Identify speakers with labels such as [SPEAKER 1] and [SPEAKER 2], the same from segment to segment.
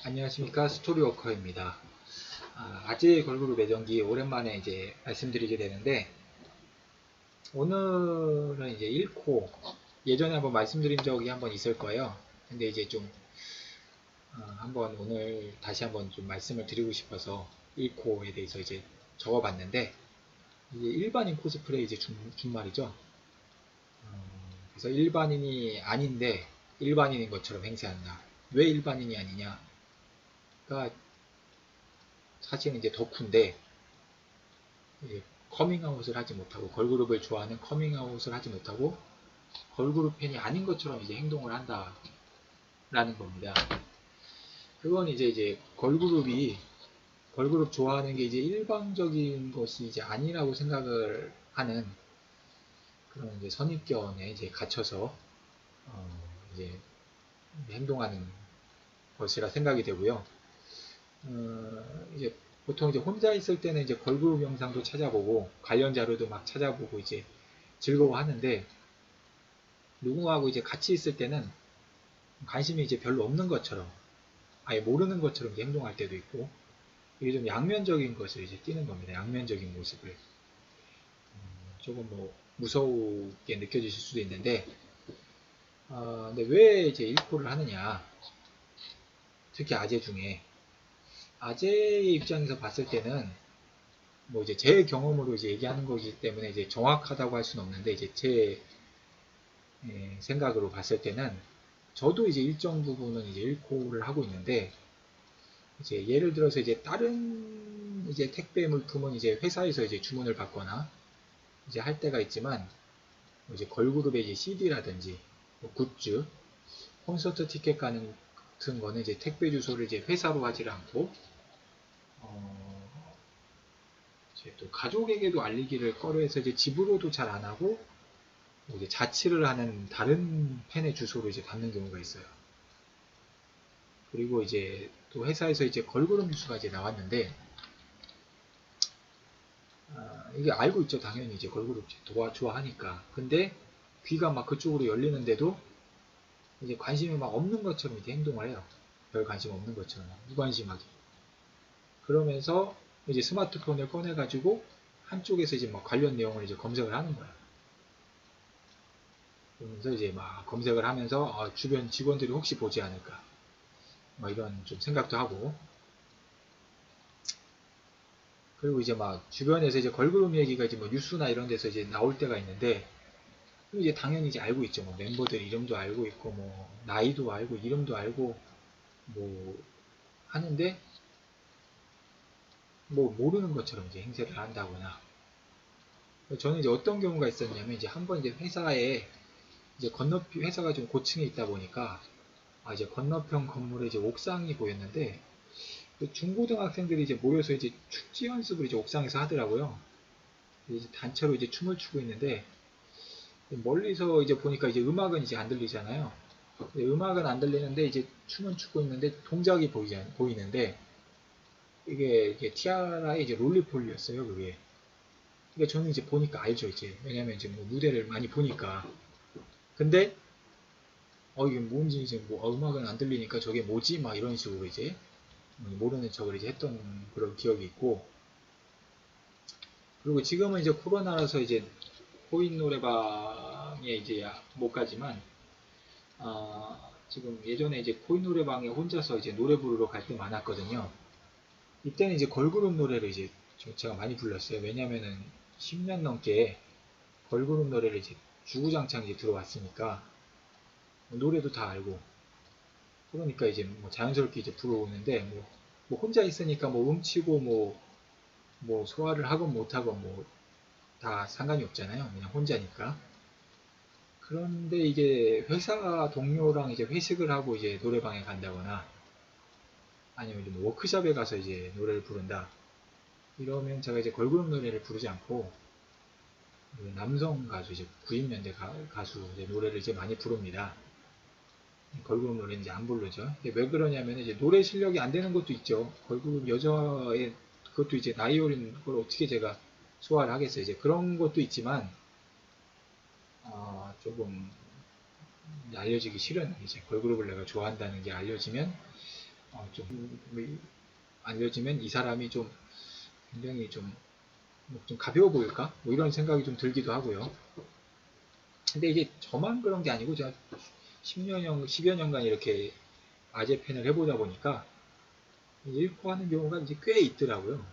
[SPEAKER 1] 안녕하십니까, 스토리워커입니다. 아재 걸그룹 애정기 오랜만에 이제 말씀드리게 되는데, 오늘은 이제 1코 예전에 한번 말씀드린 적이 한번 있을 거예요. 근데 이제 좀 한번 오늘 다시 한번 좀 말씀을 드리고 싶어서 1코에 대해서 이제 적어봤는데, 이제 일반인 코스프레 이제 준말이죠. 그래서 일반인이 아닌데 일반인인 것처럼 행세한다. 왜 일반인이 아니냐? 가 사실은 이제 덕후인데, 커밍아웃을 하지 못하고, 걸그룹을 좋아하는 커밍아웃을 하지 못하고 걸그룹 팬이 아닌 것처럼 이제 행동을 한다라는 겁니다. 그건 이제 걸그룹 좋아하는 게 이제 일방적인 것이 이제 아니라고 생각을 하는 그런 이제 선입견에 이제 갇혀서 이제 행동하는 것이라 생각이 되고요. 이제 보통 이제 혼자 있을 때는 이제 걸그룹 영상도 찾아보고 관련 자료도 막 찾아보고 이제 즐거워하는데, 누구하고 이제 같이 있을 때는 관심이 이제 별로 없는 것처럼, 아예 모르는 것처럼 이제 행동할 때도 있고, 이게 좀 양면적인 것을 이제 띠는 겁니다. 양면적인 모습을. 조금 뭐 무섭게 느껴지실 수도 있는데, 근데 왜 이제 일코를 하느냐? 특히 아재 중에 아재의 입장에서 봤을 때는 뭐 이제 제 경험으로 이제 얘기하는 거기 때문에 이제 정확하다고 할 수는 없는데, 이제 제 생각으로 봤을 때는 저도 이제 일정 부분은 이제 일코를 하고 있는데, 이제 예를 들어서 이제 다른 이제 택배 물품은 이제 회사에서 이제 주문을 받거나 이제 할 때가 있지만, 뭐 이제 걸그룹의 이제 CD라든지 뭐 굿즈, 콘서트 티켓 같은 거는 이제 택배 주소를 이제 회사로 하질 않고, 이제 또 가족에게도 알리기를 꺼려해서 이제 집으로도 잘 안 하고, 뭐 이제 자취를 하는 다른 팬의 주소로 이제 받는 경우가 있어요. 그리고 이제 또 회사에서 이제 걸그룹 뉴스가 이제 나왔는데, 이게 알고 있죠. 당연히 이제 걸그룹 좋아하니까. 근데 귀가 막 그쪽으로 열리는데도 이제 관심이 막 없는 것처럼 이제 행동을 해요. 별 관심 없는 것처럼. 무관심하게. 그러면서 이제 스마트폰을 꺼내가지고 한쪽에서 이제 막 관련 내용을 이제 검색을 하는 거예요. 그러면서 이제 막 검색을 하면서 주변 직원들이 혹시 보지 않을까. 뭐 이런 좀 생각도 하고. 그리고 이제 막 주변에서 이제 걸그룹 얘기가 이제 뭐 뉴스나 이런 데서 이제 나올 때가 있는데, 이제 당연히 이제 알고 있죠. 뭐 멤버들 이름도 알고 있고, 뭐 나이도 알고, 이름도 알고, 뭐 하는데, 뭐 모르는 것처럼 이제 행세를 한다거나. 저는 이제 어떤 경우가 있었냐면, 이제 한번 이제 회사에 이제 회사가 좀 고층에 있다 보니까, 이제 건너편 건물에 이제 옥상이 보였는데, 그 중고등학생들이 이제 모여서 이제 축제 연습을 이제 옥상에서 하더라고요. 이제 단체로 이제 춤을 추고 있는데, 멀리서 이제 보니까 이제 음악은 이제 안 들리잖아요. 음악은 안 들리는데 이제 춤은 추고 있는데 동작이 보이는데, 이게 티아라의 이제 롤리폴리였어요, 그게. 그러니까 저는 이제 보니까 알죠, 이제. 왜냐면 이제 뭐 무대를 많이 보니까. 근데, 이게 뭔지 이제 뭐, 음악은 안 들리니까 저게 뭐지? 막 이런 식으로 이제, 모르는 척을 이제 했던 그런 기억이 있고, 그리고 지금은 이제 코로나라서 이제 코인 노래방에 이제 못 가지만, 지금 예전에 이제 코인 노래방에 혼자서 이제 노래 부르러 갈 때 많았거든요. 이때는 이제 걸그룹 노래를 이제 제가 많이 불렀어요. 왜냐면은 10년 넘게 걸그룹 노래를 이제 주구장창 이제 들어왔으니까 노래도 다 알고, 그러니까 이제 뭐 자연스럽게 이제 불러오는데, 뭐 혼자 있으니까 뭐 음치고 뭐 소화를 하건 못하건 뭐 다 상관이 없잖아요. 그냥 혼자니까. 그런데 이게 회사 동료랑 이제 회식을 하고 이제 노래방에 간다거나 아니면 이제 뭐 워크숍에 가서 이제 노래를 부른다. 이러면 제가 이제 걸그룹 노래를 부르지 않고 남성 가수 이제 90년대 가수 이제 노래를 이제 많이 부릅니다. 걸그룹 노래는 이제 안 부르죠. 왜 그러냐면 이제 노래 실력이 안 되는 것도 있죠. 걸그룹 여자의 그것도 이제 나이 어린 걸 어떻게 제가 소화를 하겠어요. 이제 그런 것도 있지만, 조금 알려지기 싫은, 이제 걸그룹을 내가 좋아한다는 게 알려지면 좀 알려지면 이 사람이 좀 굉장히 좀 가벼워 보일까? 뭐 이런 생각이 좀 들기도 하고요. 근데 이게 저만 그런 게 아니고 제가 10여 년간 이렇게 아재팬을 해보다 보니까 읽고 하는 경우가 이제 꽤 있더라고요.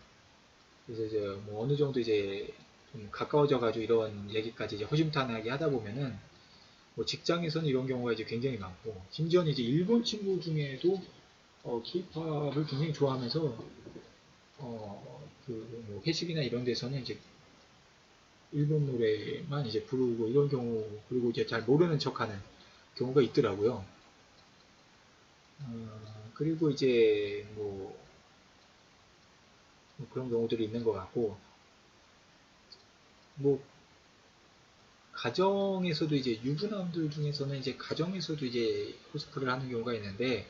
[SPEAKER 1] 그래서 이제 뭐 어느 정도 이제 좀 가까워져가지고 이런 얘기까지 이제 허심탄회하게 하다 보면은 뭐 직장에서는 이런 경우가 이제 굉장히 많고 심지어는 이제 일본 친구 중에도 케이팝을 굉장히 좋아하면서 그뭐 회식이나 이런 데서는 이제 일본 노래만 이제 부르고 이런 경우 그리고 이제 잘 모르는 척하는 경우가 있더라고요. 그리고 이제 뭐 그런 경우들이 있는 것 같고 뭐 가정에서도 이제 유부남들 중에서는 이제 가정에서도 이제 코스프레를 하는 경우가 있는데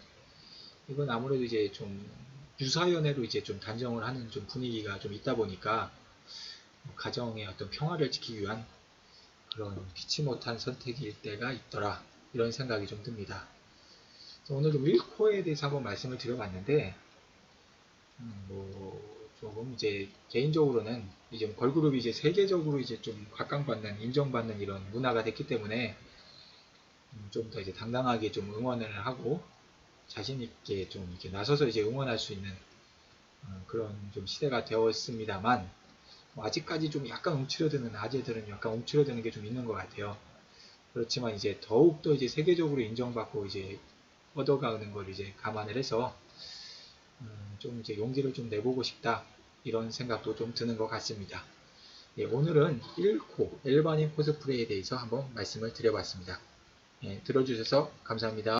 [SPEAKER 1] 이건 아무래도 이제 좀 유사연애로 이제 좀 단정을 하는 좀 분위기가 좀 있다 보니까 가정의 어떤 평화를 지키기 위한 그런 피치 못한 선택일 때가 있더라 이런 생각이 좀 듭니다. 오늘 좀 윌코에 대해서 한번 말씀을 드려봤는데 뭐 조금 이제 개인적으로는 이제 걸그룹이 이제 세계적으로 이제 좀 각광받는 인정받는 이런 문화가 됐기 때문에 좀 더 이제 당당하게 좀 응원을 하고 자신 있게 좀 이렇게 나서서 이제 응원할 수 있는 그런 좀 시대가 되었습니다만 뭐 아직까지 좀 약간 움츠러드는 아재들은 약간 움츠러드는 게 좀 있는 것 같아요. 그렇지만 이제 더욱더 이제 세계적으로 인정받고 이제 뻗어가는 걸 이제 감안을 해서 좀 이제 용기를 좀 내보고 싶다 이런 생각도 좀 드는 것 같습니다. 예, 오늘은 1코 일반인 코스프레에 대해서 한번 말씀을 드려봤습니다. 예, 들어주셔서 감사합니다.